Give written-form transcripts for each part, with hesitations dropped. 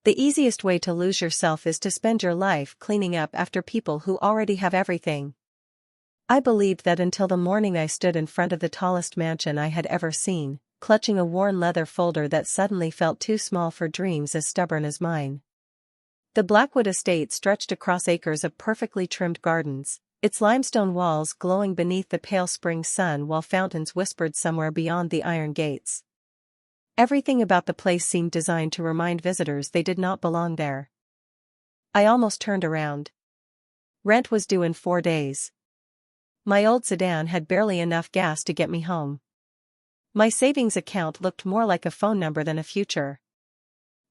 The easiest way to lose yourself is to spend your life cleaning up after people who already have everything. I believed that until the morning I stood in front of the tallest mansion I had ever seen, clutching a worn leather folder that suddenly felt too small for dreams as stubborn as mine. The Blackwood estate stretched across acres of perfectly trimmed gardens, its limestone walls glowing beneath the pale spring sun while fountains whispered somewhere beyond the iron gates. Everything about the place seemed designed to remind visitors they did not belong there. I almost turned around. Rent was due in 4 days. My old sedan had barely enough gas to get me home. My savings account looked more like a phone number than a future.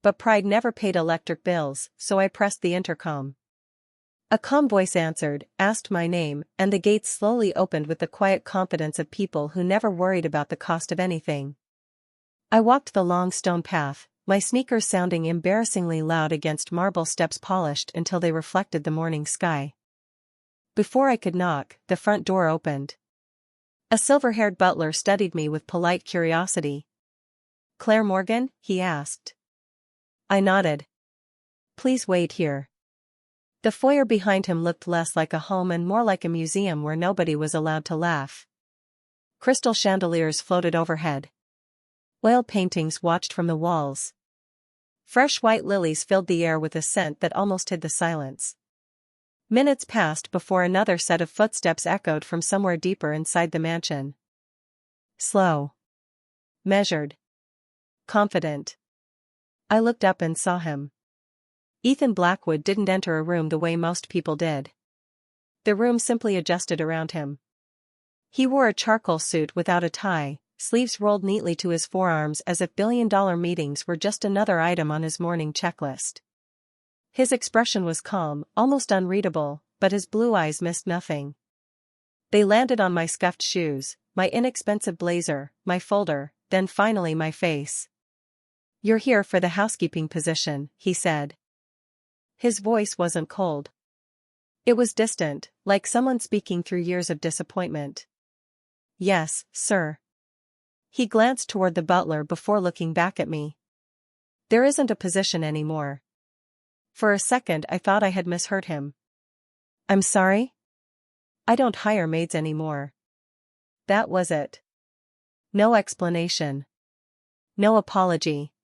But pride never paid electric bills, so I pressed the intercom. A calm voice answered, asked my name, and the gates slowly opened with the quiet confidence of people who never worried about the cost of anything. I walked the long stone path, my sneakers sounding embarrassingly loud against marble steps polished until they reflected the morning sky. Before I could knock, the front door opened. A silver-haired butler studied me with polite curiosity. "Claire Morgan?" he asked. I nodded. "Please wait here." The foyer behind him looked less like a home and more like a museum where nobody was allowed to laugh. Crystal chandeliers floated overhead. Oil paintings watched from the walls. Fresh white lilies filled the air with a scent that almost hid the silence. Minutes passed before another set of footsteps echoed from somewhere deeper inside the mansion. Slow. Measured. Confident. I looked up and saw him. Ethan Blackwood didn't enter a room the way most people did. The room simply adjusted around him. He wore a charcoal suit without a tie, sleeves rolled neatly to his forearms as if billion-dollar meetings were just another item on his morning checklist. His expression was calm, almost unreadable, but his blue eyes missed nothing. They landed on my scuffed shoes, my inexpensive blazer, my folder, then finally my face. "You're here for the housekeeping position," he said. His voice wasn't cold. It was distant, like someone speaking through years of disappointment. "Yes, sir." He glanced toward the butler before looking back at me. "There isn't a position anymore." For a second I thought I had misheard him. "I'm sorry?" "I don't hire maids anymore." That was it. No explanation. No apology.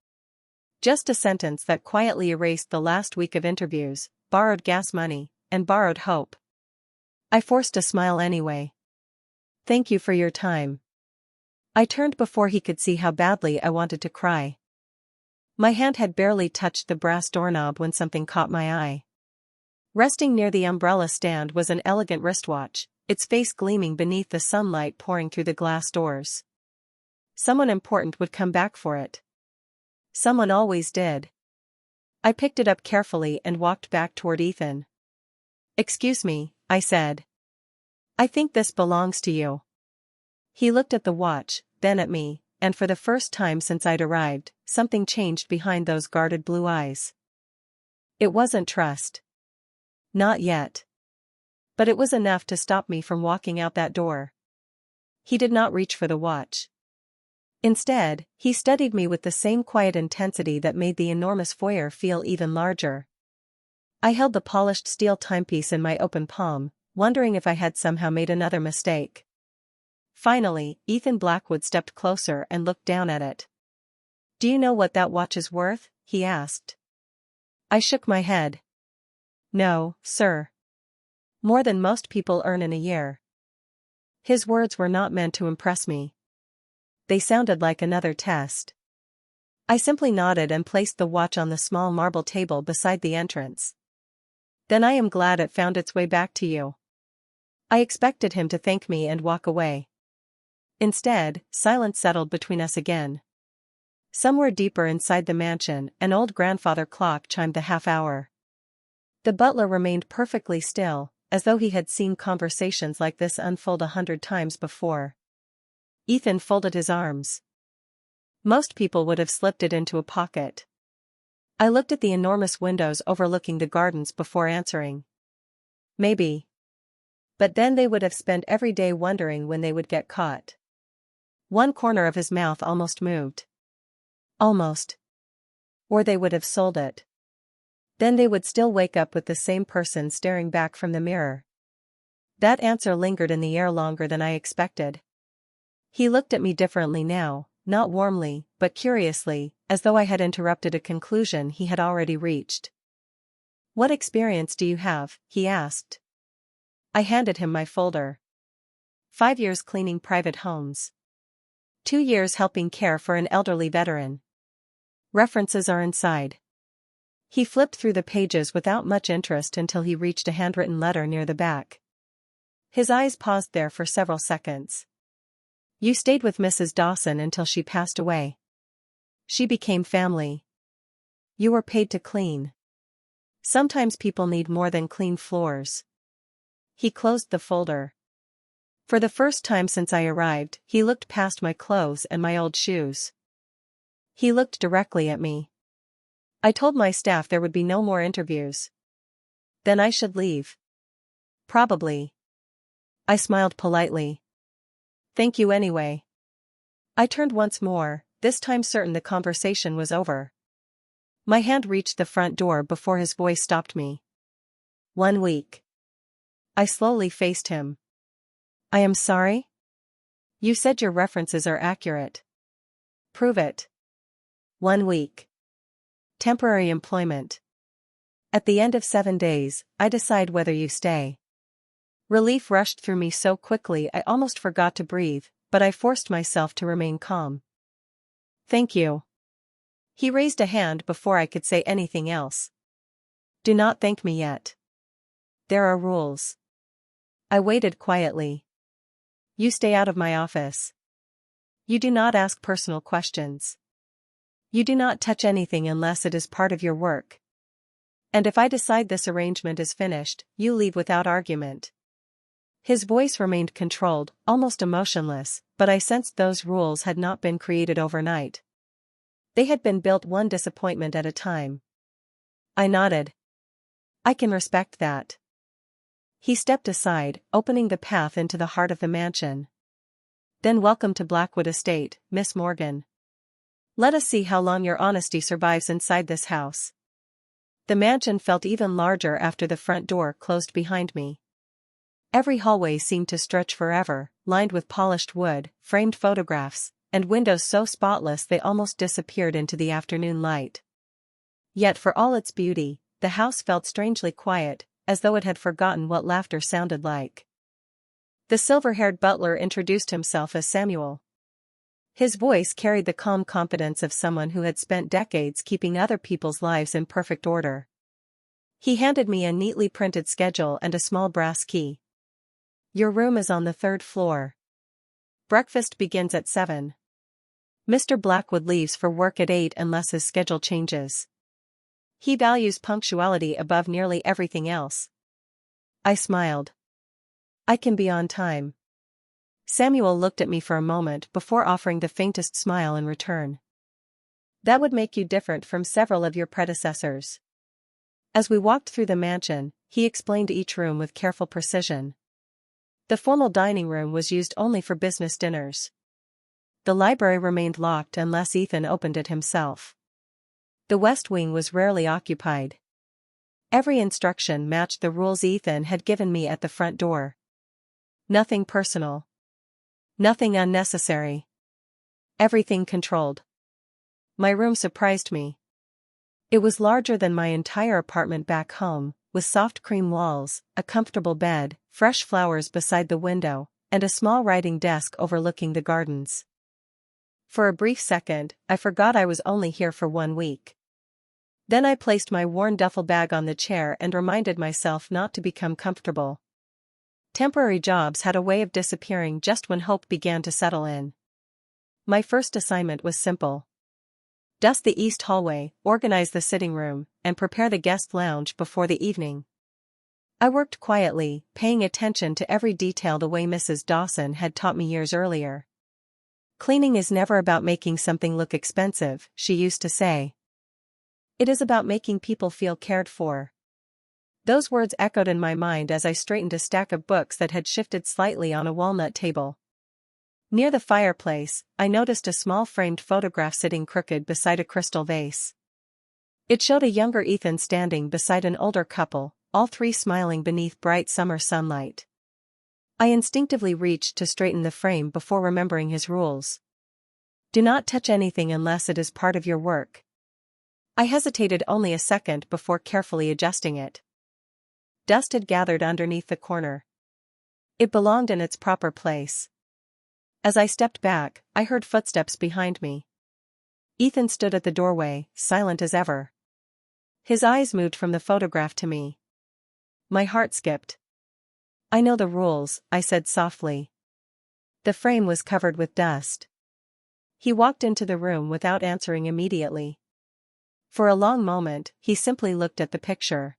Just a sentence that quietly erased the last week of interviews, borrowed gas money, and borrowed hope. I forced a smile anyway. "Thank you for your time." I turned before he could see how badly I wanted to cry. My hand had barely touched the brass doorknob when something caught my eye. Resting near the umbrella stand was an elegant wristwatch, its face gleaming beneath the sunlight pouring through the glass doors. Someone important would come back for it. Someone always did. I picked it up carefully and walked back toward Ethan. "Excuse me," I said. "I think this belongs to you." He looked at the watch, then at me, and for the first time since I'd arrived, something changed behind those guarded blue eyes. It wasn't trust. Not yet. But it was enough to stop me from walking out that door. He did not reach for the watch. Instead, he studied me with the same quiet intensity that made the enormous foyer feel even larger. I held the polished steel timepiece in my open palm, wondering if I had somehow made another mistake. Finally, Ethan Blackwood stepped closer and looked down at it. "Do you know what that watch is worth?" he asked. I shook my head. "No, sir." "More than most people earn in a year." His words were not meant to impress me. They sounded like another test. I simply nodded and placed the watch on the small marble table beside the entrance. "Then I am glad it found its way back to you." I expected him to thank me and walk away. Instead, silence settled between us again. Somewhere deeper inside the mansion, an old grandfather clock chimed the half-hour. The butler remained perfectly still, as though he had seen conversations like this unfold 100 times before. Ethan folded his arms. Most people would have slipped it into a pocket. I looked at the enormous windows overlooking the gardens before answering. Maybe. But then they would have spent every day wondering when they would get caught. One corner of his mouth almost moved. Almost. Or they would have sold it. Then they would still wake up with the same person staring back from the mirror. That answer lingered in the air longer than I expected. He looked at me differently now, not warmly, but curiously, as though I had interrupted a conclusion he had already reached. "What experience do you have?" he asked. I handed him my folder. 5 years cleaning private homes. 2 years helping care for an elderly veteran. References are inside. He flipped through the pages without much interest until he reached a handwritten letter near the back. His eyes paused there for several seconds. "You stayed with Mrs. Dawson until she passed away. She became family. You were paid to clean. Sometimes people need more than clean floors." He closed the folder. For the first time since I arrived, he looked past my clothes and my old shoes. He looked directly at me. "I told my staff there would be no more interviews." "Then I should leave." "Probably." I smiled politely. "Thank you anyway." I turned once more, this time certain the conversation was over. My hand reached the front door before his voice stopped me. 1 week. I slowly faced him. "I am sorry?" "You said your references are accurate." "Prove it." 1 week. Temporary employment. At the end of 7 days, I decide whether you stay. Relief rushed through me so quickly I almost forgot to breathe, but I forced myself to remain calm. "Thank you." He raised a hand before I could say anything else. "Do not thank me yet. There are rules." I waited quietly. "You stay out of my office. You do not ask personal questions. You do not touch anything unless it is part of your work. And if I decide this arrangement is finished, you leave without argument." His voice remained controlled, almost emotionless, but I sensed those rules had not been created overnight. They had been built one disappointment at a time. I nodded. "I can respect that." He stepped aside, opening the path into the heart of the mansion. "Then welcome to Blackwood Estate, Miss Morgan. Let us see how long your honesty survives inside this house." The mansion felt even larger after the front door closed behind me. Every hallway seemed to stretch forever, lined with polished wood, framed photographs, and windows so spotless they almost disappeared into the afternoon light. Yet for all its beauty, the house felt strangely quiet, as though it had forgotten what laughter sounded like. The silver-haired butler introduced himself as Samuel. His voice carried the calm confidence of someone who had spent decades keeping other people's lives in perfect order. He handed me a neatly printed schedule and a small brass key. "Your room is on the 3rd floor. Breakfast begins at 7. Mr. Blackwood leaves for work at 8 unless his schedule changes. He values punctuality above nearly everything else." I smiled. "I can be on time." Samuel looked at me for a moment before offering the faintest smile in return. "That would make you different from several of your predecessors." As we walked through the mansion, he explained each room with careful precision. The formal dining room was used only for business dinners. The library remained locked unless Ethan opened it himself. The west wing was rarely occupied. Every instruction matched the rules Ethan had given me at the front door. Nothing personal. Nothing unnecessary. Everything controlled. My room surprised me. It was larger than my entire apartment back home, with soft cream walls, a comfortable bed, fresh flowers beside the window, and a small writing desk overlooking the gardens. For a brief second, I forgot I was only here for 1 week. Then I placed my worn duffel bag on the chair and reminded myself not to become comfortable. Temporary jobs had a way of disappearing just when hope began to settle in. My first assignment was simple. Dust the east hallway, organize the sitting room, and prepare the guest lounge before the evening. I worked quietly, paying attention to every detail the way Mrs. Dawson had taught me years earlier. "Cleaning is never about making something look expensive," she used to say. "It is about making people feel cared for." Those words echoed in my mind as I straightened a stack of books that had shifted slightly on a walnut table. Near the fireplace, I noticed a small framed photograph sitting crooked beside a crystal vase. It showed a younger Ethan standing beside an older couple, all three smiling beneath bright summer sunlight. I instinctively reached to straighten the frame before remembering his rules. Do not touch anything unless it is part of your work. I hesitated only a second before carefully adjusting it. Dust had gathered underneath the corner. It belonged in its proper place. As I stepped back, I heard footsteps behind me. Ethan stood at the doorway, silent as ever. His eyes moved from the photograph to me. My heart skipped. I know the rules, I said softly. The frame was covered with dust. He walked into the room without answering immediately. For a long moment, he simply looked at the picture.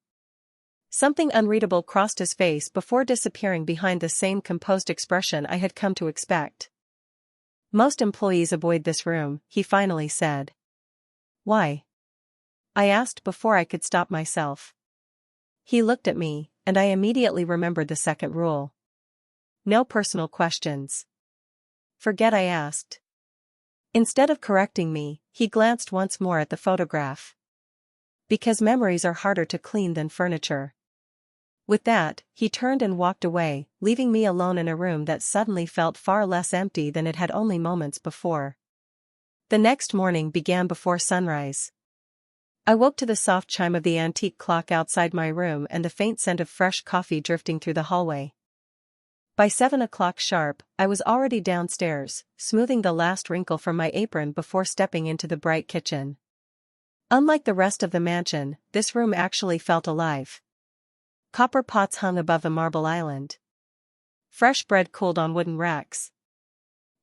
Something unreadable crossed his face before disappearing behind the same composed expression I had come to expect. Most employees avoid this room, he finally said. Why? I asked before I could stop myself. He looked at me, and I immediately remembered the second rule. No personal questions. Forget I asked. Instead of correcting me, he glanced once more at the photograph. Because memories are harder to clean than furniture. With that, he turned and walked away, leaving me alone in a room that suddenly felt far less empty than it had only moments before. The next morning began before sunrise. I woke to the soft chime of the antique clock outside my room and the faint scent of fresh coffee drifting through the hallway. By 7 o'clock sharp, I was already downstairs, smoothing the last wrinkle from my apron before stepping into the bright kitchen. Unlike the rest of the mansion, this room actually felt alive. Copper pots hung above the marble island. Fresh bread cooled on wooden racks.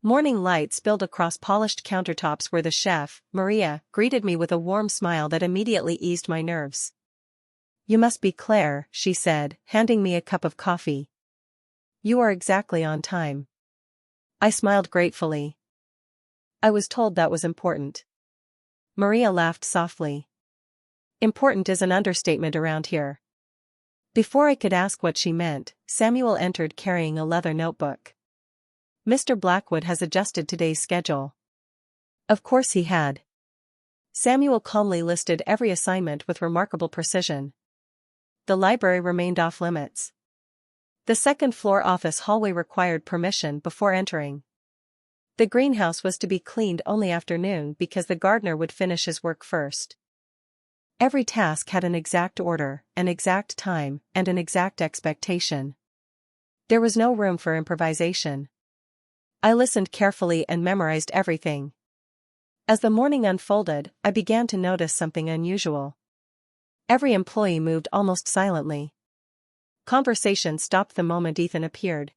Morning light spilled across polished countertops where the chef, Maria, greeted me with a warm smile that immediately eased my nerves. You must be Claire, she said, handing me a cup of coffee. You are exactly on time. I smiled gratefully. I was told that was important. Maria laughed softly. Important is an understatement around here. Before I could ask what she meant, Samuel entered carrying a leather notebook. Mr. Blackwood has adjusted today's schedule. Of course he had. Samuel calmly listed every assignment with remarkable precision. The library remained off limits. The second-floor office hallway required permission before entering. The greenhouse was to be cleaned only after noon because the gardener would finish his work first. Every task had an exact order, an exact time, and an exact expectation. There was no room for improvisation. I listened carefully and memorized everything. As the morning unfolded, I began to notice something unusual. Every employee moved almost silently. Conversation stopped the moment Ethan appeared.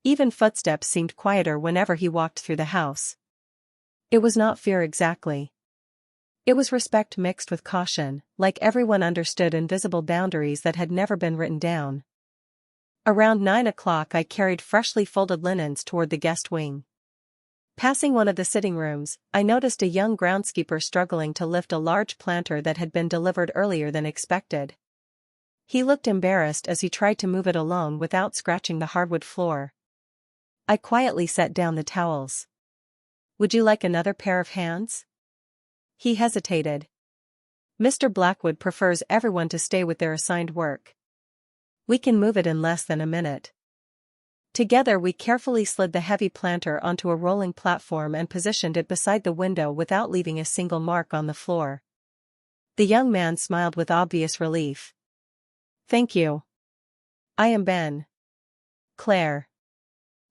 Even footsteps seemed quieter whenever he walked through the house. It was not fear exactly. It was respect mixed with caution, like everyone understood invisible boundaries that had never been written down. Around 9 o'clock I carried freshly folded linens toward the guest wing. Passing one of the sitting rooms, I noticed a young groundskeeper struggling to lift a large planter that had been delivered earlier than expected. He looked embarrassed as he tried to move it alone without scratching the hardwood floor. I quietly set down the towels. Would you like another pair of hands? He hesitated. Mr. Blackwood prefers everyone to stay with their assigned work. We can move it in less than a minute. Together we carefully slid the heavy planter onto a rolling platform and positioned it beside the window without leaving a single mark on the floor. The young man smiled with obvious relief. Thank you. I am Ben. Claire.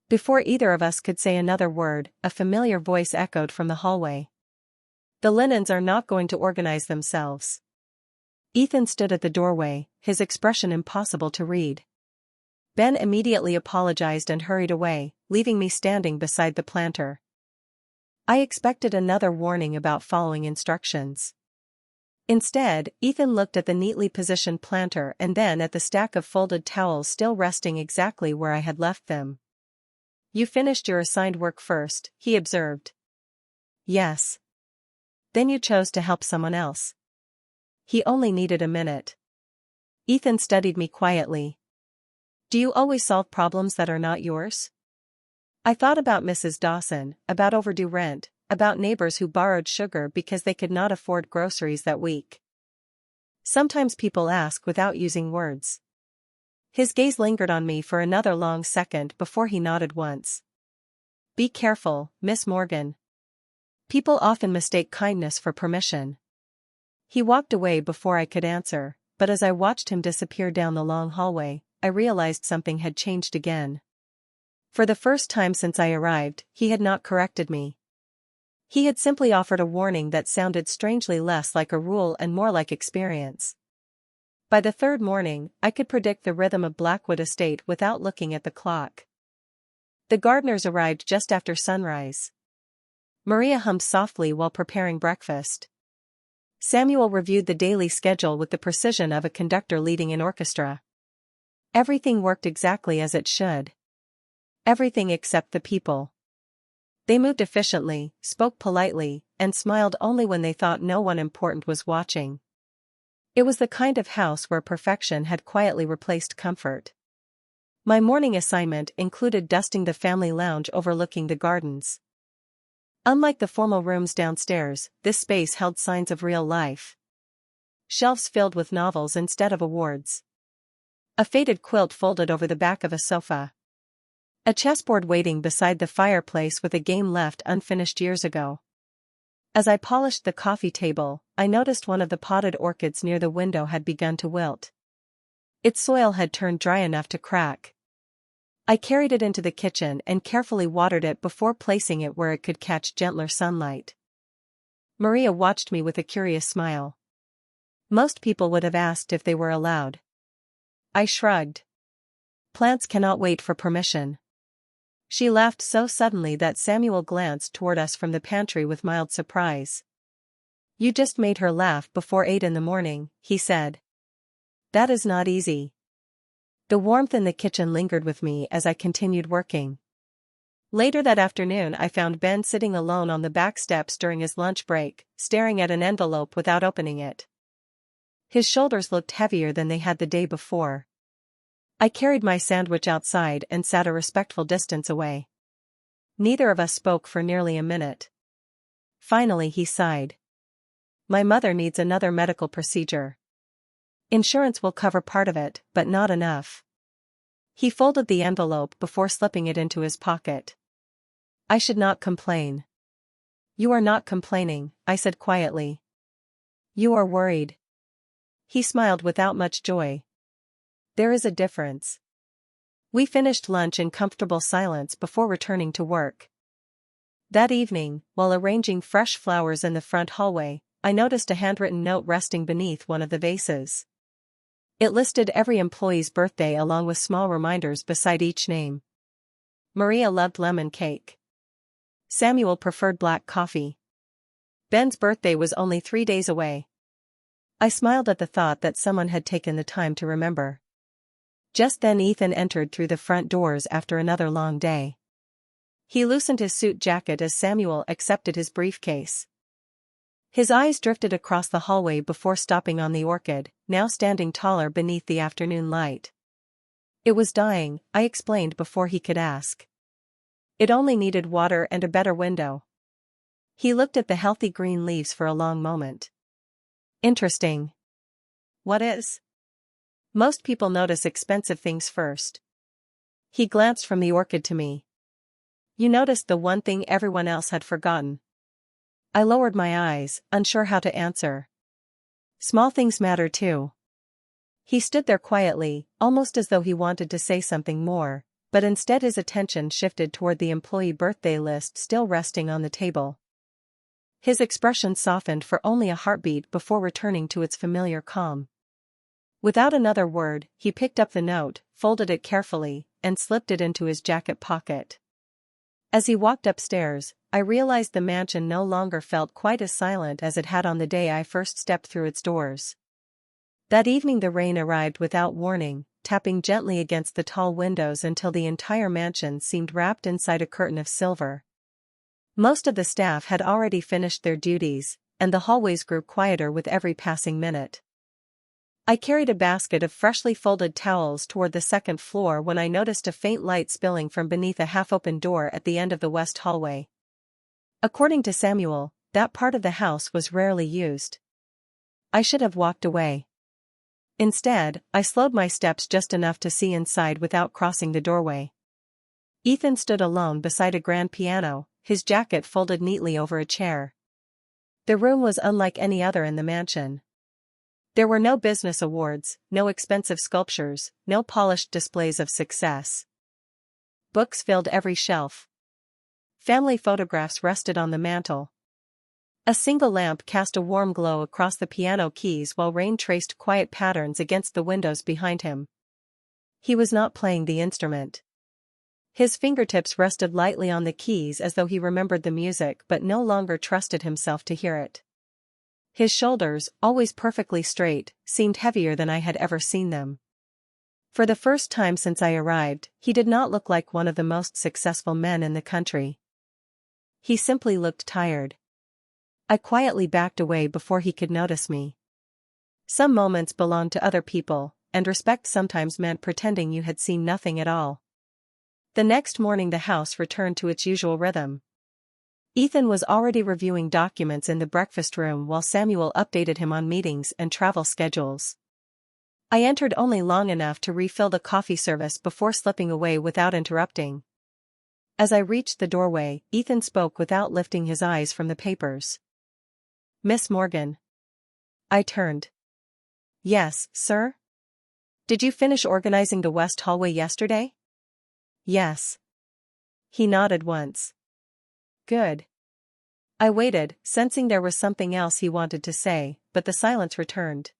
Before either of us could say another word, a familiar voice echoed from the hallway. The linens are not going to organize themselves. Ethan stood at the doorway, his expression impossible to read. Ben immediately apologized and hurried away, leaving me standing beside the planter. I expected another warning about following instructions. Instead, Ethan looked at the neatly positioned planter and then at the stack of folded towels still resting exactly where I had left them. You finished your assigned work first, he observed. Yes. Then you chose to help someone else. He only needed a minute. Ethan studied me quietly. Do you always solve problems that are not yours? I thought about Mrs. Dawson, about overdue rent, about neighbors who borrowed sugar because they could not afford groceries that week. Sometimes people ask without using words. His gaze lingered on me for another long second before he nodded once. Be careful, Miss Morgan. People often mistake kindness for permission. He walked away before I could answer, but as I watched him disappear down the long hallway, I realized something had changed again. For the first time since I arrived, he had not corrected me. He had simply offered a warning that sounded strangely less like a rule and more like experience. By the third morning, I could predict the rhythm of Blackwood Estate without looking at the clock. The gardeners arrived just after sunrise. Maria hummed softly while preparing breakfast. Samuel reviewed the daily schedule with the precision of a conductor leading an orchestra. Everything worked exactly as it should. Everything except the people. They moved efficiently, spoke politely, and smiled only when they thought no one important was watching. It was the kind of house where perfection had quietly replaced comfort. My morning assignment included dusting the family lounge overlooking the gardens. Unlike the formal rooms downstairs, this space held signs of real life. Shelves filled with novels instead of awards. A faded quilt folded over the back of a sofa. A chessboard waiting beside the fireplace with a game left unfinished years ago. As I polished the coffee table, I noticed one of the potted orchids near the window had begun to wilt. Its soil had turned dry enough to crack. I carried it into the kitchen and carefully watered it before placing it where it could catch gentler sunlight. Maria watched me with a curious smile. Most people would have asked if they were allowed. I shrugged. Plants cannot wait for permission. She laughed so suddenly that Samuel glanced toward us from the pantry with mild surprise. You just made her laugh before 8 in the morning, he said. That is not easy. The warmth in the kitchen lingered with me as I continued working. Later that afternoon I found Ben sitting alone on the back steps during his lunch break, staring at an envelope without opening it. His shoulders looked heavier than they had the day before. I carried my sandwich outside and sat a respectful distance away. Neither of us spoke for nearly a minute. Finally he sighed. My mother needs another medical procedure. Insurance will cover part of it, but not enough. He folded the envelope before slipping it into his pocket. I should not complain. You are not complaining, I said quietly. You are worried. He smiled without much joy. There is a difference. We finished lunch in comfortable silence before returning to work. That evening, while arranging fresh flowers in the front hallway, I noticed a handwritten note resting beneath one of the vases. It listed every employee's birthday along with small reminders beside each name. Maria loved lemon cake. Samuel preferred black coffee. Ben's birthday was only 3 days away. I smiled at the thought that someone had taken the time to remember. Just then Ethan entered through the front doors after another long day. He loosened his suit jacket as Samuel accepted his briefcase. His eyes drifted across the hallway before stopping on the orchid, now standing taller beneath the afternoon light. It was dying, I explained before he could ask. It only needed water and a better window. He looked at the healthy green leaves for a long moment. Interesting. What is? Most people notice expensive things first. He glanced from the orchid to me. You noticed the one thing everyone else had forgotten. I lowered my eyes, unsure how to answer. Small things matter too. He stood there quietly, almost as though he wanted to say something more, but instead his attention shifted toward the employee birthday list still resting on the table. His expression softened for only a heartbeat before returning to its familiar calm. Without another word, he picked up the note, folded it carefully, and slipped it into his jacket pocket. As he walked upstairs, I realized the mansion no longer felt quite as silent as it had on the day I first stepped through its doors. That evening the rain arrived without warning, tapping gently against the tall windows until the entire mansion seemed wrapped inside a curtain of silver. Most of the staff had already finished their duties, and the hallways grew quieter with every passing minute. I carried a basket of freshly folded towels toward the second floor when I noticed a faint light spilling from beneath a half-open door at the end of the west hallway. According to Samuel, that part of the house was rarely used. I should have walked away. Instead, I slowed my steps just enough to see inside without crossing the doorway. Ethan stood alone beside a grand piano, his jacket folded neatly over a chair. The room was unlike any other in the mansion. There were no business awards, no expensive sculptures, no polished displays of success. Books filled every shelf. Family photographs rested on the mantel. A single lamp cast a warm glow across the piano keys while rain traced quiet patterns against the windows behind him. He was not playing the instrument. His fingertips rested lightly on the keys as though he remembered the music but no longer trusted himself to hear it. His shoulders, always perfectly straight, seemed heavier than I had ever seen them. For the first time since I arrived, he did not look like one of the most successful men in the country. He simply looked tired. I quietly backed away before he could notice me. Some moments belonged to other people, and respect sometimes meant pretending you had seen nothing at all. The next morning the house returned to its usual rhythm. Ethan was already reviewing documents in the breakfast room while Samuel updated him on meetings and travel schedules. I entered only long enough to refill the coffee service before slipping away without interrupting. As I reached the doorway, Ethan spoke without lifting his eyes from the papers. "Miss Morgan." I turned. "Yes, sir?" "Did you finish organizing the west hallway yesterday?" "Yes." He nodded once. "Good." I waited, sensing there was something else he wanted to say, but the silence returned.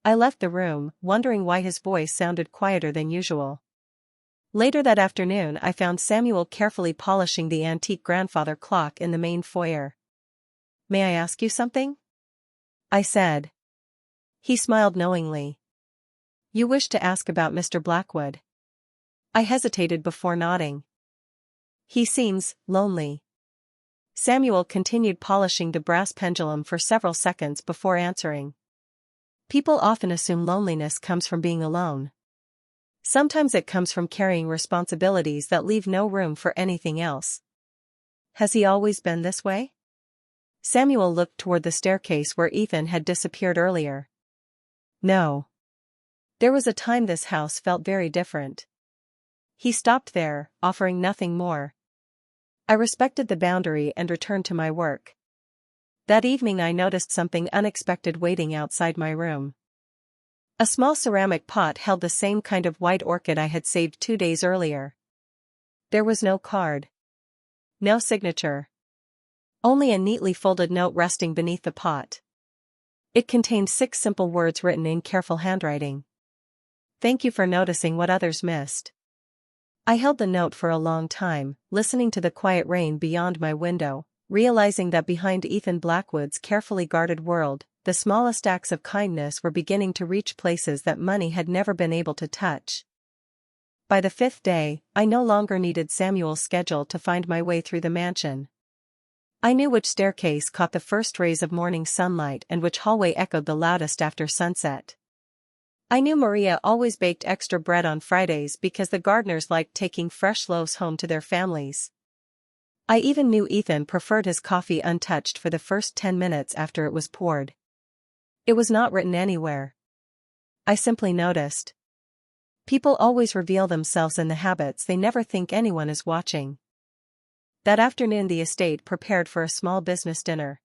I left the room, wondering why his voice sounded quieter than usual. Later that afternoon I found Samuel carefully polishing the antique grandfather clock in the main foyer. "May I ask you something?" I said. He smiled knowingly. "You wish to ask about Mr. Blackwood?" I hesitated before nodding. "He seems lonely." Samuel continued polishing the brass pendulum for several seconds before answering. "People often assume loneliness comes from being alone. Sometimes it comes from carrying responsibilities that leave no room for anything else." "Has he always been this way?" Samuel looked toward the staircase where Ethan had disappeared earlier. "No. There was a time this house felt very different." He stopped there, offering nothing more. I respected the boundary and returned to my work. That evening I noticed something unexpected waiting outside my room. A small ceramic pot held the same kind of white orchid I had saved 2 days earlier. There was no card. No signature. Only a neatly folded note resting beneath the pot. It contained 6 simple words written in careful handwriting. "Thank you for noticing what others missed." I held the note for a long time, listening to the quiet rain beyond my window, realizing that behind Ethan Blackwood's carefully guarded world, the smallest acts of kindness were beginning to reach places that money had never been able to touch. By the 5th day, I no longer needed Samuel's schedule to find my way through the mansion. I knew which staircase caught the first rays of morning sunlight and which hallway echoed the loudest after sunset. I knew Maria always baked extra bread on Fridays because the gardeners liked taking fresh loaves home to their families. I even knew Ethan preferred his coffee untouched for the first 10 minutes after it was poured. It was not written anywhere. I simply noticed. People always reveal themselves in the habits they never think anyone is watching. That afternoon the estate prepared for a small business dinner.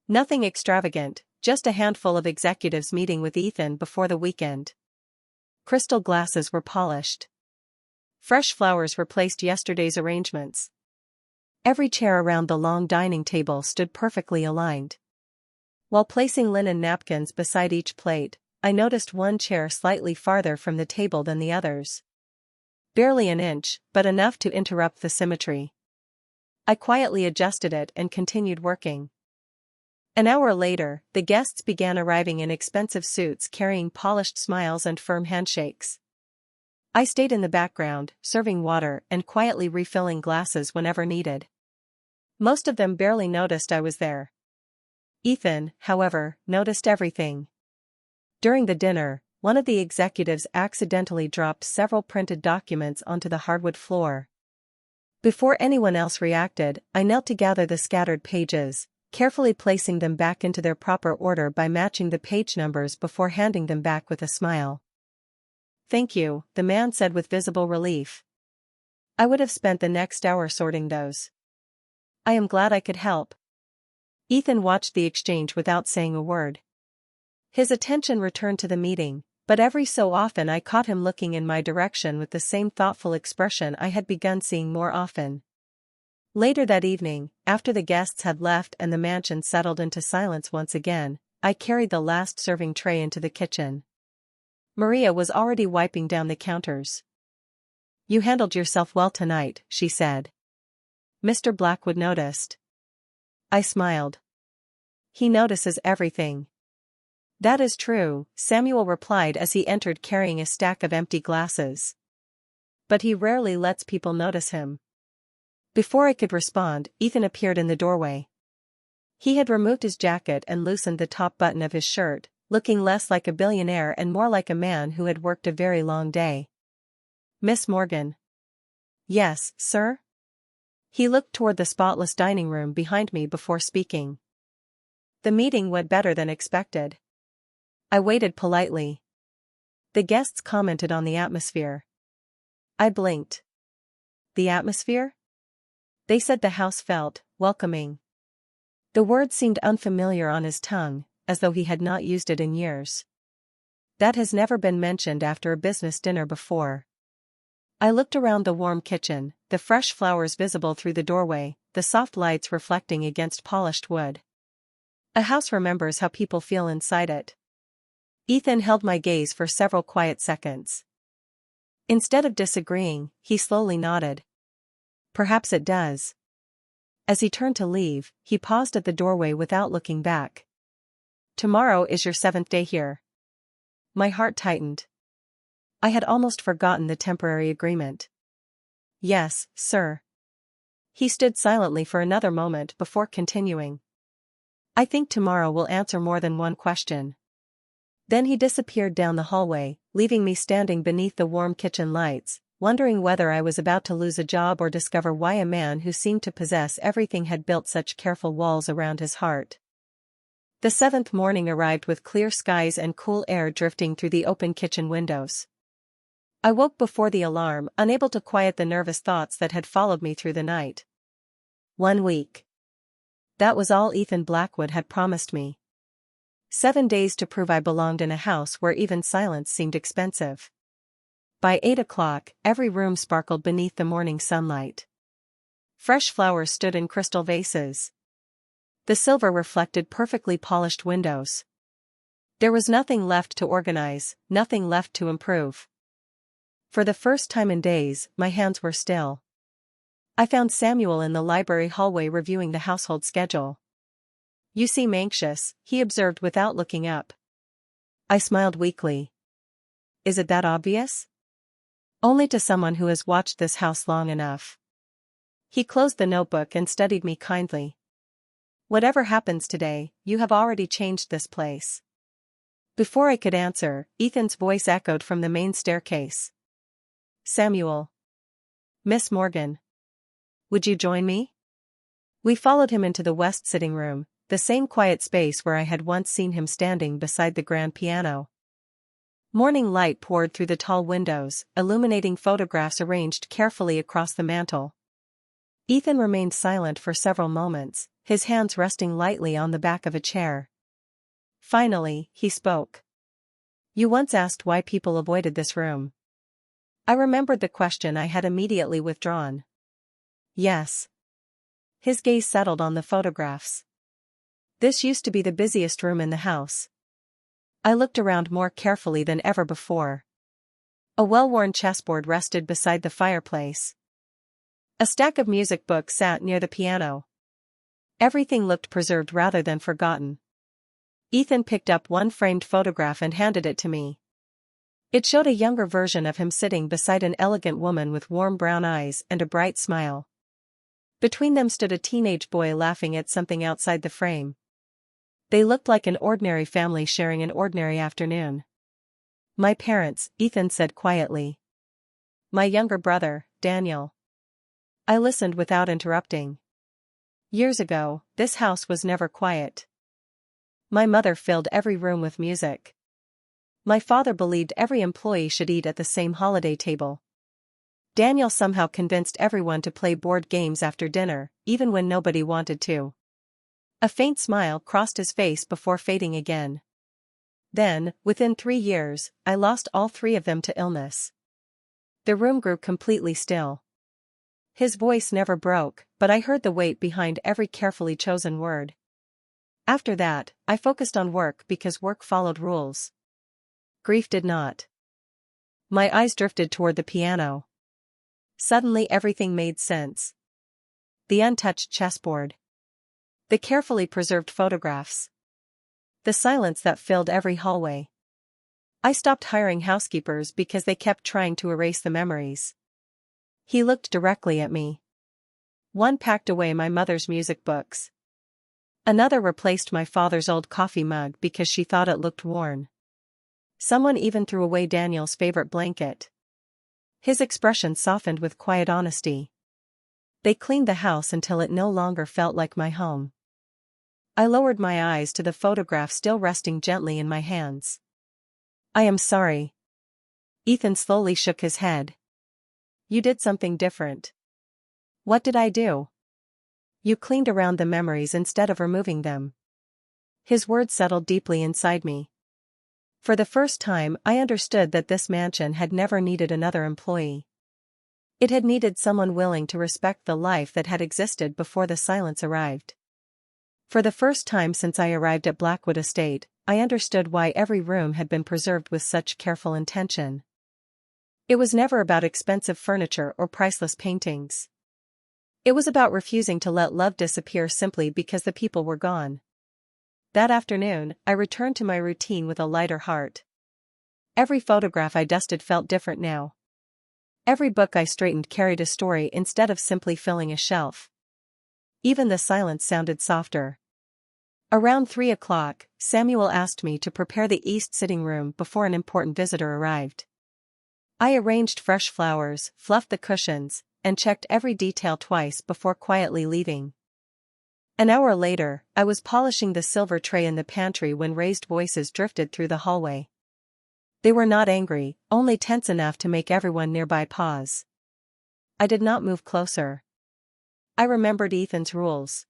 Nothing extravagant, just a handful of executives meeting with Ethan before the weekend. Crystal glasses were polished. Fresh flowers replaced yesterday's arrangements. Every chair around the long dining table stood perfectly aligned. While placing linen napkins beside each plate, I noticed one chair slightly farther from the table than the others. Barely an inch, but enough to interrupt the symmetry. I quietly adjusted it and continued working. An hour later, the guests began arriving in expensive suits carrying polished smiles and firm handshakes. I stayed in the background, serving water and quietly refilling glasses whenever needed. Most of them barely noticed I was there. Ethan, however, noticed everything. During the dinner, one of the executives accidentally dropped several printed documents onto the hardwood floor. Before anyone else reacted, I knelt to gather the scattered pages, carefully placing them back into their proper order by matching the page numbers before handing them back with a smile. "Thank you," the man said with visible relief. "I would have spent the next hour sorting those." "I am glad I could help." Ethan watched the exchange without saying a word. His attention returned to the meeting, but every so often I caught him looking in my direction with the same thoughtful expression I had begun seeing more often. Later that evening, after the guests had left and the mansion settled into silence once again, I carried the last serving tray into the kitchen. Maria was already wiping down the counters. "You handled yourself well tonight," she said. "Mr. Blackwood noticed." I smiled. "He notices everything." "That is true," Samuel replied as he entered carrying a stack of empty glasses. "But he rarely lets people notice him." Before I could respond, Ethan appeared in the doorway. He had removed his jacket and loosened the top button of his shirt, looking less like a billionaire and more like a man who had worked a very long day. "Miss Morgan." "Yes, sir?" He looked toward the spotless dining room behind me before speaking. "The meeting went better than expected." I waited politely. "The guests commented on the atmosphere." I blinked. "The atmosphere?" "They said the house felt welcoming." The word seemed unfamiliar on his tongue, as though he had not used it in years. "That has never been mentioned after a business dinner before." I looked around the warm kitchen, the fresh flowers visible through the doorway, the soft lights reflecting against polished wood. A house remembers how people feel inside it. Ethan held my gaze for several quiet seconds. Instead of disagreeing, he slowly nodded. "Perhaps it does." As he turned to leave, he paused at the doorway without looking back. "Tomorrow is your 7th day here." My heart tightened. I had almost forgotten the temporary agreement. "Yes, sir." He stood silently for another moment before continuing. "I think tomorrow will answer more than one question." Then he disappeared down the hallway, leaving me standing beneath the warm kitchen lights, wondering whether I was about to lose a job or discover why a man who seemed to possess everything had built such careful walls around his heart. The 7th morning arrived with clear skies and cool air drifting through the open kitchen windows. I woke before the alarm, unable to quiet the nervous thoughts that had followed me through the night. 1 week. That was all Ethan Blackwood had promised me. 7 days to prove I belonged in a house where even silence seemed expensive. By 8 o'clock, every room sparkled beneath the morning sunlight. Fresh flowers stood in crystal vases. The silver reflected perfectly polished windows. There was nothing left to organize, nothing left to improve. For the first time in days, my hands were still. I found Samuel in the library hallway reviewing the household schedule. "You seem anxious," he observed without looking up. I smiled weakly. "Is it that obvious?" "Only to someone who has watched this house long enough." He closed the notebook and studied me kindly. "Whatever happens today, you have already changed this place." Before I could answer, Ethan's voice echoed from the main staircase. "Samuel." "Miss Morgan. Would you join me?" We followed him into the west sitting room, the same quiet space where I had once seen him standing beside the grand piano. Morning light poured through the tall windows, illuminating photographs arranged carefully across the mantel. Ethan remained silent for several moments, his hands resting lightly on the back of a chair. Finally, he spoke. "You once asked why people avoided this room." I remembered the question I had immediately withdrawn. "Yes." His gaze settled on the photographs. "This used to be the busiest room in the house." I looked around more carefully than ever before. A well-worn chessboard rested beside the fireplace. A stack of music books sat near the piano. Everything looked preserved rather than forgotten. Ethan picked up one framed photograph and handed it to me. It showed a younger version of him sitting beside an elegant woman with warm brown eyes and a bright smile. Between them stood a teenage boy laughing at something outside the frame. They looked like an ordinary family sharing an ordinary afternoon. "My parents," Ethan said quietly. "My younger brother, Daniel." I listened without interrupting. Years ago, this house was never quiet. My mother filled every room with music. My father believed every employee should eat at the same holiday table. Daniel somehow convinced everyone to play board games after dinner, even when nobody wanted to. A faint smile crossed his face before fading again. Then, within 3 years, I lost all three of them to illness. The room grew completely still. His voice never broke, but I heard the weight behind every carefully chosen word. After that, I focused on work because work followed rules. Grief did not. My eyes drifted toward the piano. Suddenly everything made sense. The untouched chessboard. The carefully preserved photographs. The silence that filled every hallway. I stopped hiring housekeepers because they kept trying to erase the memories. He looked directly at me. One packed away my mother's music books. Another replaced my father's old coffee mug because she thought it looked worn. Someone even threw away Daniel's favorite blanket. His expression softened with quiet honesty. They cleaned the house until it no longer felt like my home. I lowered my eyes to the photograph still resting gently in my hands. I am sorry. Ethan slowly shook his head. You did something different. What did I do? You cleaned around the memories instead of removing them. His words settled deeply inside me. For the first time, I understood that this mansion had never needed another employee. It had needed someone willing to respect the life that had existed before the silence arrived. For the first time since I arrived at Blackwood Estate, I understood why every room had been preserved with such careful intention. It was never about expensive furniture or priceless paintings. It was about refusing to let love disappear simply because the people were gone. That afternoon, I returned to my routine with a lighter heart. Every photograph I dusted felt different now. Every book I straightened carried a story instead of simply filling a shelf. Even the silence sounded softer. Around 3 o'clock, Samuel asked me to prepare the east sitting room before an important visitor arrived. I arranged fresh flowers, fluffed the cushions, and checked every detail twice before quietly leaving. An hour later, I was polishing the silver tray in the pantry when raised voices drifted through the hallway. They were not angry, only tense enough to make everyone nearby pause. I did not move closer. I remembered Ethan's rules.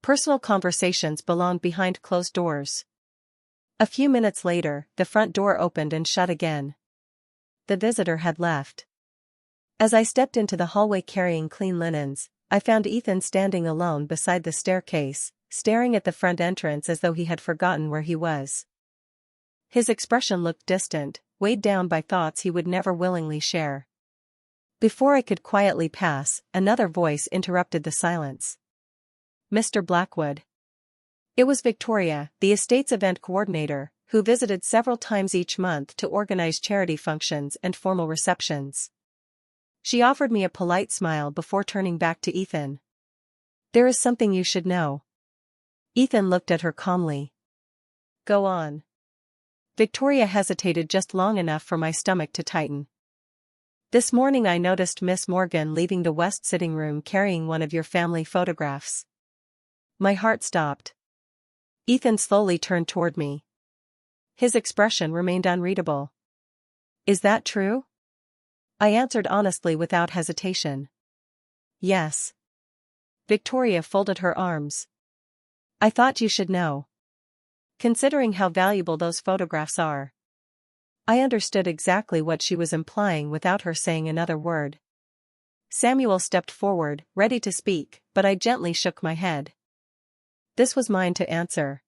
Personal conversations belonged behind closed doors. A few minutes later, the front door opened and shut again. The visitor had left. As I stepped into the hallway carrying clean linens, I found Ethan standing alone beside the staircase, staring at the front entrance as though he had forgotten where he was. His expression looked distant, weighed down by thoughts he would never willingly share. Before I could quietly pass, another voice interrupted the silence. Mr. Blackwood. It was Victoria, the estate's event coordinator, who visited several times each month to organize charity functions and formal receptions. She offered me a polite smile before turning back to Ethan. There is something you should know. Ethan looked at her calmly. Go on. Victoria hesitated just long enough for my stomach to tighten. This morning I noticed Miss Morgan leaving the west sitting room carrying one of your family photographs. My heart stopped. Ethan slowly turned toward me. His expression remained unreadable. Is that true? I answered honestly without hesitation. Yes. Victoria folded her arms. I thought you should know. Considering how valuable those photographs are. I understood exactly what she was implying without her saying another word. Samuel stepped forward, ready to speak, but I gently shook my head. This was mine to answer.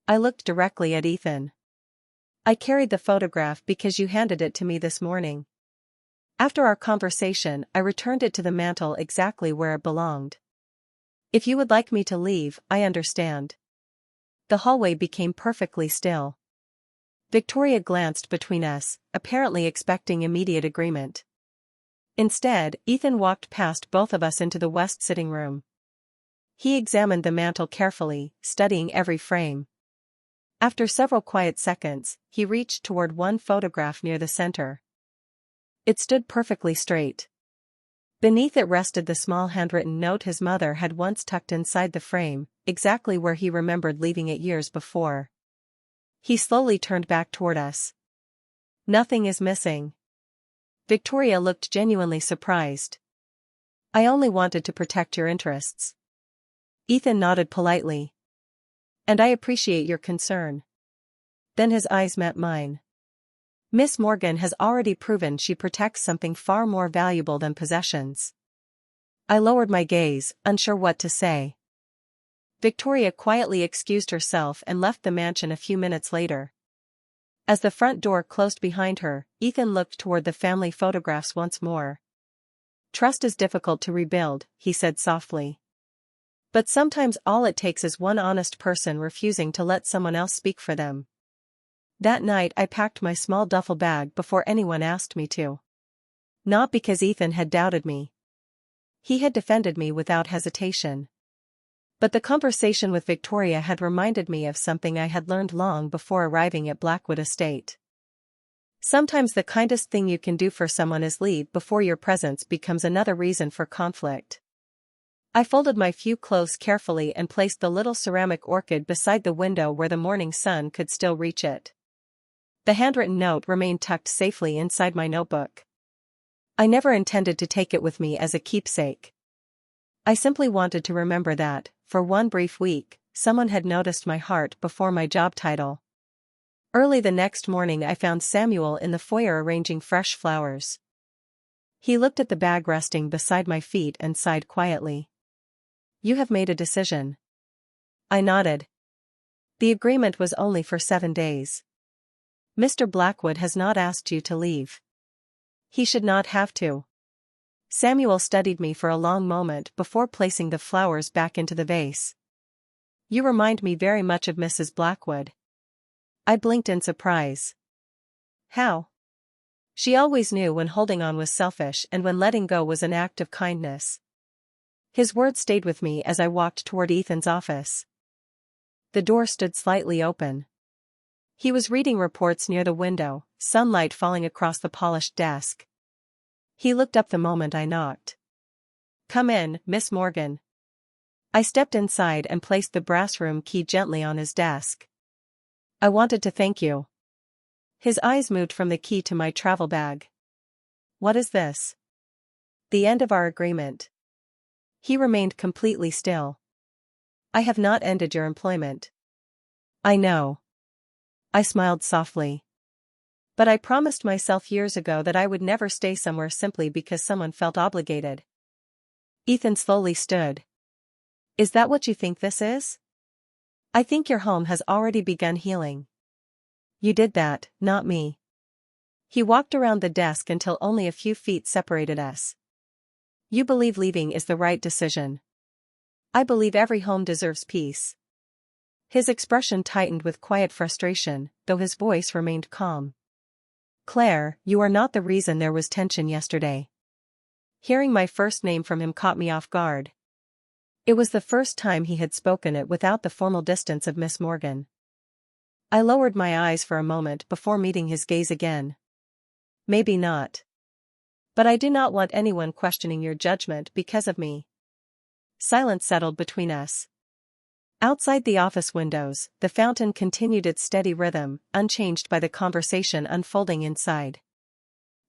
I looked directly at Ethan. I carried the photograph because you handed it to me this morning. After our conversation, I returned it to the mantel exactly where it belonged. If you would like me to leave, I understand. The hallway became perfectly still. Victoria glanced between us, apparently expecting immediate agreement. Instead, Ethan walked past both of us into the west sitting room. He examined the mantel carefully, studying every frame. After several quiet seconds, he reached toward one photograph near the center. It stood perfectly straight. Beneath it rested the small handwritten note his mother had once tucked inside the frame, exactly where he remembered leaving it years before. He slowly turned back toward us. "Nothing is missing." Victoria looked genuinely surprised. "I only wanted to protect your interests." Ethan nodded politely. "And I appreciate your concern." Then his eyes met mine. "Miss Morgan has already proven she protects something far more valuable than possessions." I lowered my gaze, unsure what to say. Victoria quietly excused herself and left the mansion a few minutes later. As the front door closed behind her, Ethan looked toward the family photographs once more. "Trust is difficult to rebuild," he said softly. "But sometimes all it takes is one honest person refusing to let someone else speak for them." That night I packed my small duffel bag before anyone asked me to. Not because Ethan had doubted me. He had defended me without hesitation. But the conversation with Victoria had reminded me of something I had learned long before arriving at Blackwood Estate. Sometimes the kindest thing you can do for someone is leave before your presence becomes another reason for conflict. I folded my few clothes carefully and placed the little ceramic orchid beside the window where the morning sun could still reach it. The handwritten note remained tucked safely inside my notebook. I never intended to take it with me as a keepsake. I simply wanted to remember that, for one brief week, someone had noticed my heart before my job title. Early the next morning I found Samuel in the foyer arranging fresh flowers. He looked at the bag resting beside my feet and sighed quietly. "You have made a decision." I nodded. "The agreement was only for 7 days. Mr. Blackwood has not asked you to leave." "He should not have to." Samuel studied me for a long moment before placing the flowers back into the vase. "You remind me very much of Mrs. Blackwood." I blinked in surprise. "How?" "She always knew when holding on was selfish and when letting go was an act of kindness." His words stayed with me as I walked toward Ethan's office. The door stood slightly open. He was reading reports near the window, sunlight falling across the polished desk. He looked up the moment I knocked. "Come in, Miss Morgan." I stepped inside and placed the brass room key gently on his desk. "I wanted to thank you." His eyes moved from the key to my travel bag. "What is this?" "The end of our agreement." He remained completely still. "I have not ended your employment." "I know." I smiled softly. "But I promised myself years ago that I would never stay somewhere simply because someone felt obligated." Ethan slowly stood. "Is that what you think this is?" "I think your home has already begun healing." "You did that, not me." He walked around the desk until only a few feet separated us. "You believe leaving is the right decision." "I believe every home deserves peace." His expression tightened with quiet frustration, though his voice remained calm. "Claire, you are not the reason there was tension yesterday." Hearing my first name from him caught me off guard. It was the first time he had spoken it without the formal distance of Miss Morgan. I lowered my eyes for a moment before meeting his gaze again. "Maybe not. But I do not want anyone questioning your judgment because of me." Silence settled between us. Outside the office windows, the fountain continued its steady rhythm, unchanged by the conversation unfolding inside.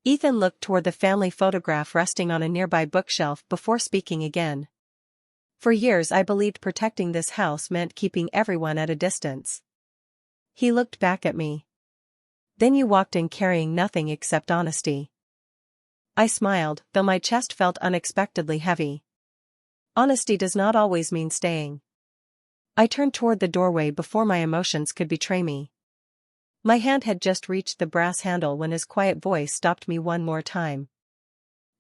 Ethan looked toward the family photograph resting on a nearby bookshelf before speaking again. "For years I believed protecting this house meant keeping everyone at a distance." He looked back at me. "Then you walked in carrying nothing except honesty." I smiled, though my chest felt unexpectedly heavy. Honesty does not always mean staying. I turned toward the doorway before my emotions could betray me. My hand had just reached the brass handle when his quiet voice stopped me one more time.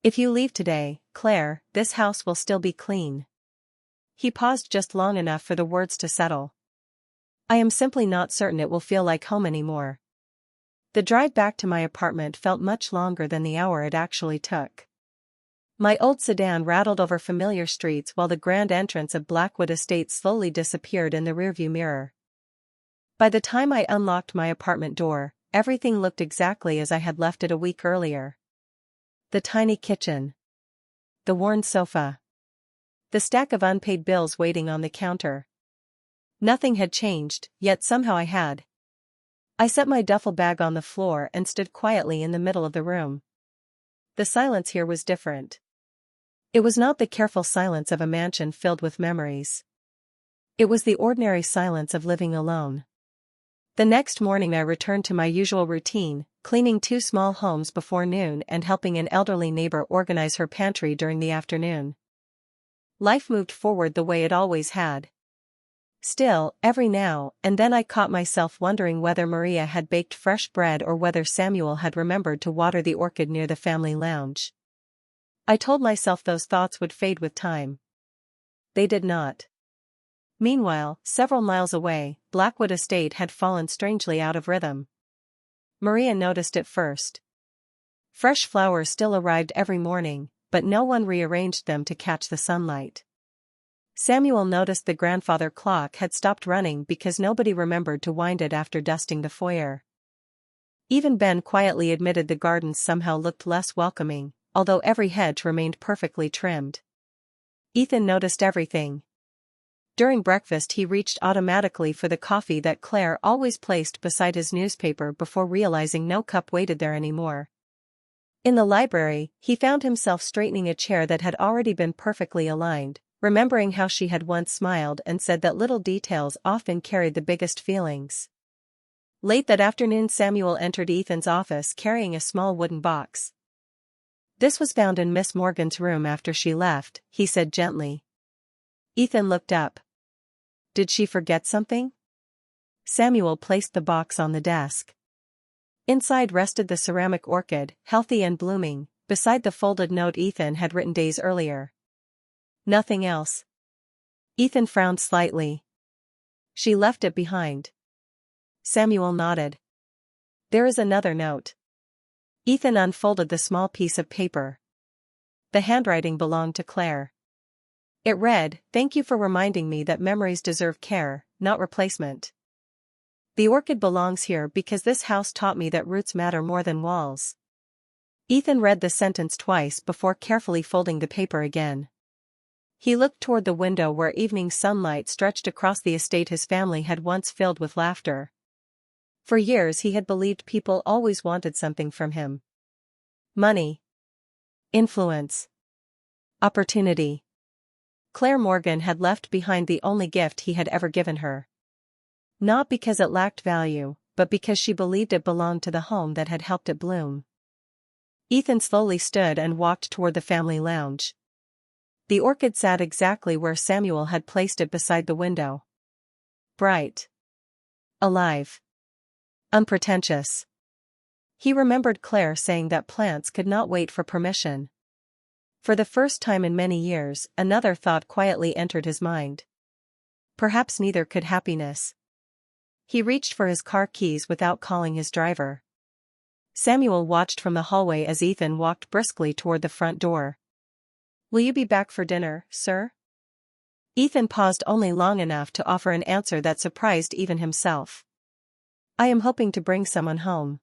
"If you leave today, Claire, this house will still be clean." He paused just long enough for the words to settle. "I am simply not certain it will feel like home anymore." The drive back to my apartment felt much longer than the hour it actually took. My old sedan rattled over familiar streets while the grand entrance of Blackwood Estate slowly disappeared in the rearview mirror. By the time I unlocked my apartment door, everything looked exactly as I had left it a week earlier. The tiny kitchen. the worn sofa. The stack of unpaid bills waiting on the counter. Nothing had changed, yet somehow I had. I set my duffel bag on the floor and stood quietly in the middle of the room. The silence here was different. It was not the careful silence of a mansion filled with memories. It was the ordinary silence of living alone. The next morning I returned to my usual routine, cleaning 2 small homes before noon and helping an elderly neighbor organize her pantry during the afternoon. Life moved forward the way it always had. Still, every now and then I caught myself wondering whether Maria had baked fresh bread or whether Samuel had remembered to water the orchid near the family lounge. I told myself those thoughts would fade with time. They did not. Meanwhile, several miles away, Blackwood Estate had fallen strangely out of rhythm. Maria noticed it first. Fresh flowers still arrived every morning, but no one rearranged them to catch the sunlight. Samuel noticed the grandfather clock had stopped running because nobody remembered to wind it after dusting the foyer. Even Ben quietly admitted the gardens somehow looked less welcoming, although every hedge remained perfectly trimmed. Ethan noticed everything. During breakfast he reached automatically for the coffee that Claire always placed beside his newspaper before realizing no cup waited there anymore. In the library, he found himself straightening a chair that had already been perfectly aligned, remembering how she had once smiled and said that little details often carried the biggest feelings. Late that afternoon Samuel entered Ethan's office carrying a small wooden box. "This was found in Miss Morgan's room after she left," he said gently. Ethan looked up. "Did she forget something?" Samuel placed the box on the desk. Inside rested the ceramic orchid, healthy and blooming, beside the folded note Ethan had written days earlier. "Nothing else?" Ethan frowned slightly. "She left it behind." Samuel nodded. "There is another note." Ethan unfolded the small piece of paper. The handwriting belonged to Claire. It read, "Thank you for reminding me that memories deserve care, not replacement. The orchid belongs here because this house taught me that roots matter more than walls." Ethan read the sentence twice before carefully folding the paper again. He looked toward the window where evening sunlight stretched across the estate his family had once filled with laughter. For years he had believed people always wanted something from him. Money. Influence. Opportunity. Claire Morgan had left behind the only gift he had ever given her. Not because it lacked value, but because she believed it belonged to the home that had helped it bloom. Ethan slowly stood and walked toward the family lounge. The orchid sat exactly where Samuel had placed it beside the window. Bright. Alive. Unpretentious. He remembered Claire saying that plants could not wait for permission. For the first time in many years, another thought quietly entered his mind. Perhaps neither could happiness. He reached for his car keys without calling his driver. Samuel watched from the hallway as Ethan walked briskly toward the front door. "Will you be back for dinner, sir?" Ethan paused only long enough to offer an answer that surprised even himself. "I am hoping to bring someone home.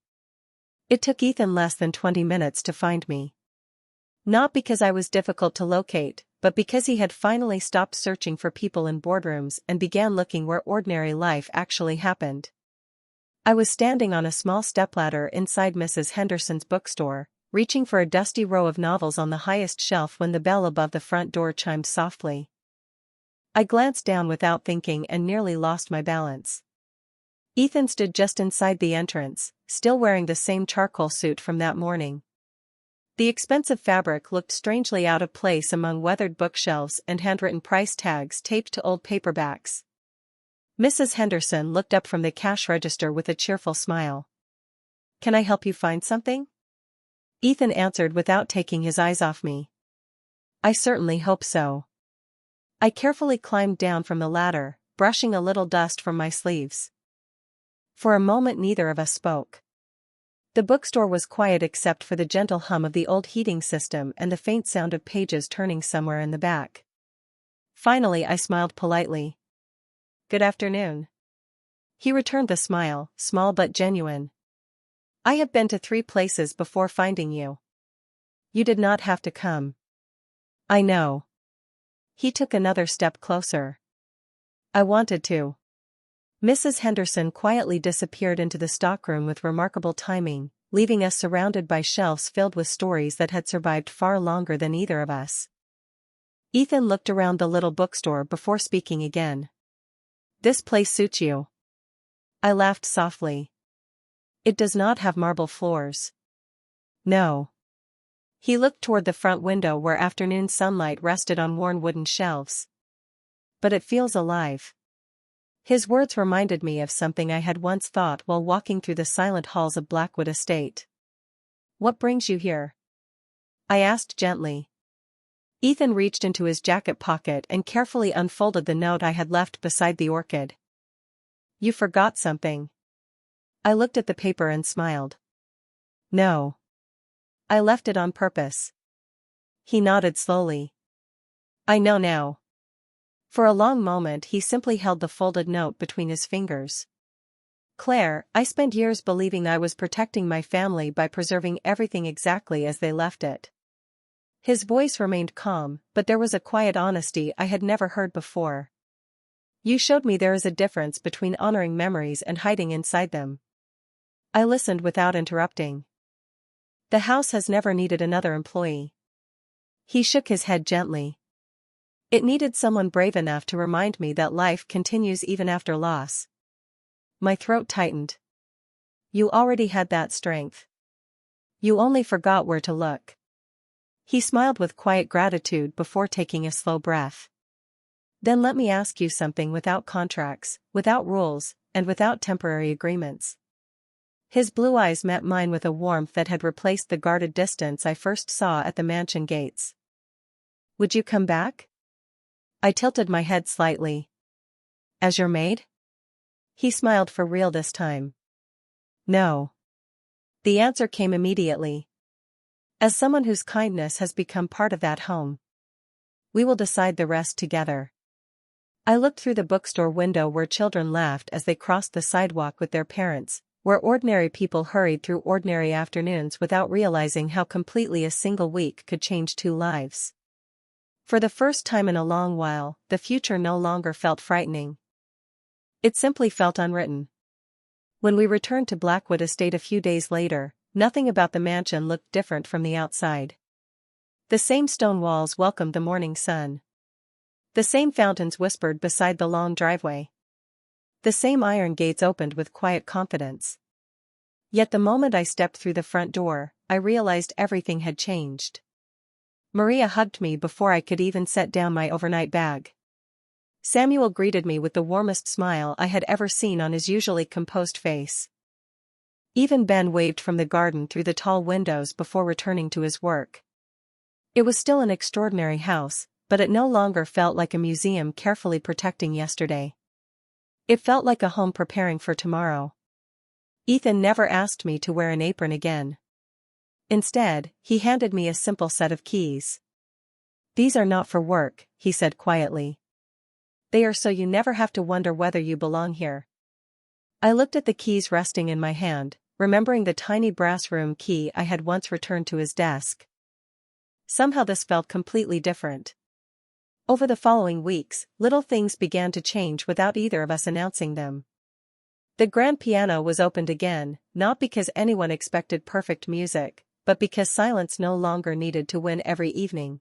It took Ethan less than 20 minutes to find me. Not because I was difficult to locate, but because he had finally stopped searching for people in boardrooms and began looking where ordinary life actually happened. I was standing on a small stepladder inside Mrs. Henderson's bookstore, reaching for a dusty row of novels on the highest shelf when the bell above the front door chimed softly. I glanced down without thinking and nearly lost my balance. Ethan stood just inside the entrance, still wearing the same charcoal suit from that morning. The expensive fabric looked strangely out of place among weathered bookshelves and handwritten price tags taped to old paperbacks. Mrs. Henderson looked up from the cash register with a cheerful smile. "Can I help you find something?" Ethan answered without taking his eyes off me. "I certainly hope so." I carefully climbed down from the ladder, brushing a little dust from my sleeves. For a moment neither of us spoke. The bookstore was quiet except for the gentle hum of the old heating system and the faint sound of pages turning somewhere in the back. Finally I smiled politely. "Good afternoon." He returned the smile, small but genuine. "I have been to 3 places before finding you." "You did not have to come." I know. He took another step closer. I wanted to. Mrs. Henderson quietly disappeared into the stockroom with remarkable timing, leaving us surrounded by shelves filled with stories that had survived far longer than either of us. Ethan looked around the little bookstore before speaking again. This place suits you. I laughed softly. It does not have marble floors. No. He looked toward the front window where afternoon sunlight rested on worn wooden shelves. But it feels alive. His words reminded me of something I had once thought while walking through the silent halls of Blackwood Estate. What brings you here? I asked gently. Ethan reached into his jacket pocket and carefully unfolded the note I had left beside the orchid. You forgot something. I looked at the paper and smiled. No. I left it on purpose. He nodded slowly. I know now. For a long moment he simply held the folded note between his fingers. Claire, I spent years believing I was protecting my family by preserving everything exactly as they left it. His voice remained calm, but there was a quiet honesty I had never heard before. You showed me there is a difference between honoring memories and hiding inside them. I listened without interrupting. The house has never needed another employee. He shook his head gently. It needed someone brave enough to remind me that life continues even after loss. My throat tightened. You already had that strength. You only forgot where to look. He smiled with quiet gratitude before taking a slow breath. Then let me ask you something without contracts, without rules, and without temporary agreements. His blue eyes met mine with a warmth that had replaced the guarded distance I first saw at the mansion gates. Would you come back? I tilted my head slightly. As your maid? He smiled for real this time. No. The answer came immediately. As someone whose kindness has become part of that home. We will decide the rest together. I looked through the bookstore window where children laughed as they crossed the sidewalk with their parents, where ordinary people hurried through ordinary afternoons without realizing how completely a single week could change two lives. For the first time in a long while, the future no longer felt frightening. It simply felt unwritten. When we returned to Blackwood Estate a few days later, nothing about the mansion looked different from the outside. The same stone walls welcomed the morning sun. The same fountains whispered beside the long driveway. The same iron gates opened with quiet confidence. Yet the moment I stepped through the front door, I realized everything had changed. Maria hugged me before I could even set down my overnight bag. Samuel greeted me with the warmest smile I had ever seen on his usually composed face. Even Ben waved from the garden through the tall windows before returning to his work. It was still an extraordinary house, but it no longer felt like a museum carefully protecting yesterday. It felt like a home preparing for tomorrow. Ethan never asked me to wear an apron again. Instead, he handed me a simple set of keys. These are not for work, he said quietly. They are so you never have to wonder whether you belong here. I looked at the keys resting in my hand, remembering the tiny brass room key I had once returned to his desk. Somehow this felt completely different. Over the following weeks, little things began to change without either of us announcing them. The grand piano was opened again, not because anyone expected perfect music, but because silence no longer needed to win every evening.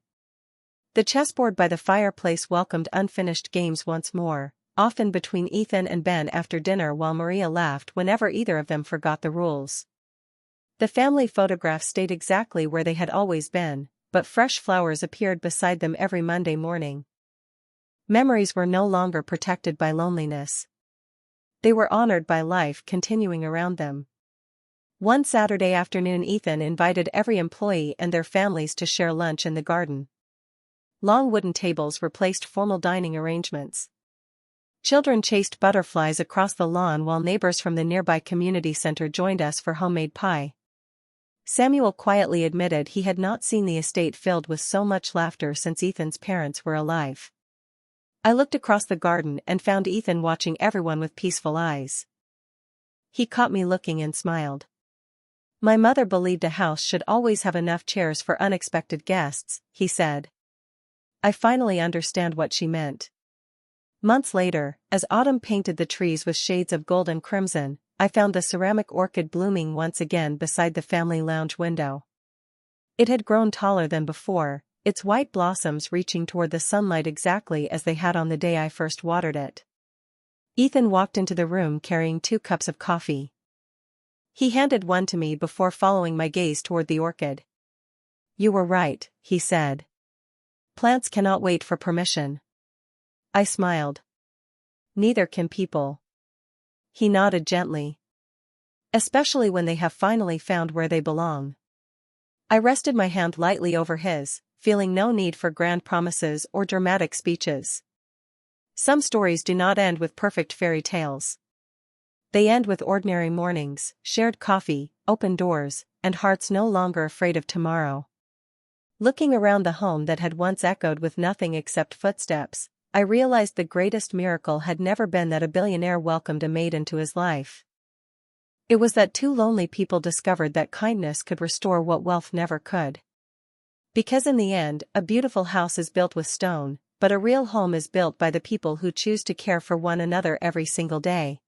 The chessboard by the fireplace welcomed unfinished games once more, often between Ethan and Ben after dinner while Maria laughed whenever either of them forgot the rules. The family photographs stayed exactly where they had always been, but fresh flowers appeared beside them every Monday morning. Memories were no longer protected by loneliness. They were honored by life continuing around them. One Saturday afternoon Ethan invited every employee and their families to share lunch in the garden. Long wooden tables replaced formal dining arrangements. Children chased butterflies across the lawn while neighbors from the nearby community center joined us for homemade pie. Samuel quietly admitted he had not seen the estate filled with so much laughter since Ethan's parents were alive. I looked across the garden and found Ethan watching everyone with peaceful eyes. He caught me looking and smiled. My mother believed a house should always have enough chairs for unexpected guests, he said. I finally understand what she meant. Months later, as autumn painted the trees with shades of gold and crimson, I found the ceramic orchid blooming once again beside the family lounge window. It had grown taller than before, its white blossoms reaching toward the sunlight exactly as they had on the day I first watered it. Ethan walked into the room carrying 2 cups of coffee. He handed one to me before following my gaze toward the orchid. "You were right," he said. "Plants cannot wait for permission." I smiled. "Neither can people." He nodded gently. "Especially when they have finally found where they belong." I rested my hand lightly over his, feeling no need for grand promises or dramatic speeches. Some stories do not end with perfect fairy tales. They end with ordinary mornings, shared coffee, open doors, and hearts no longer afraid of tomorrow. Looking around the home that had once echoed with nothing except footsteps, I realized the greatest miracle had never been that a billionaire welcomed a maid into his life. It was that 2 lonely people discovered that kindness could restore what wealth never could. Because in the end, a beautiful house is built with stone, but a real home is built by the people who choose to care for one another every single day.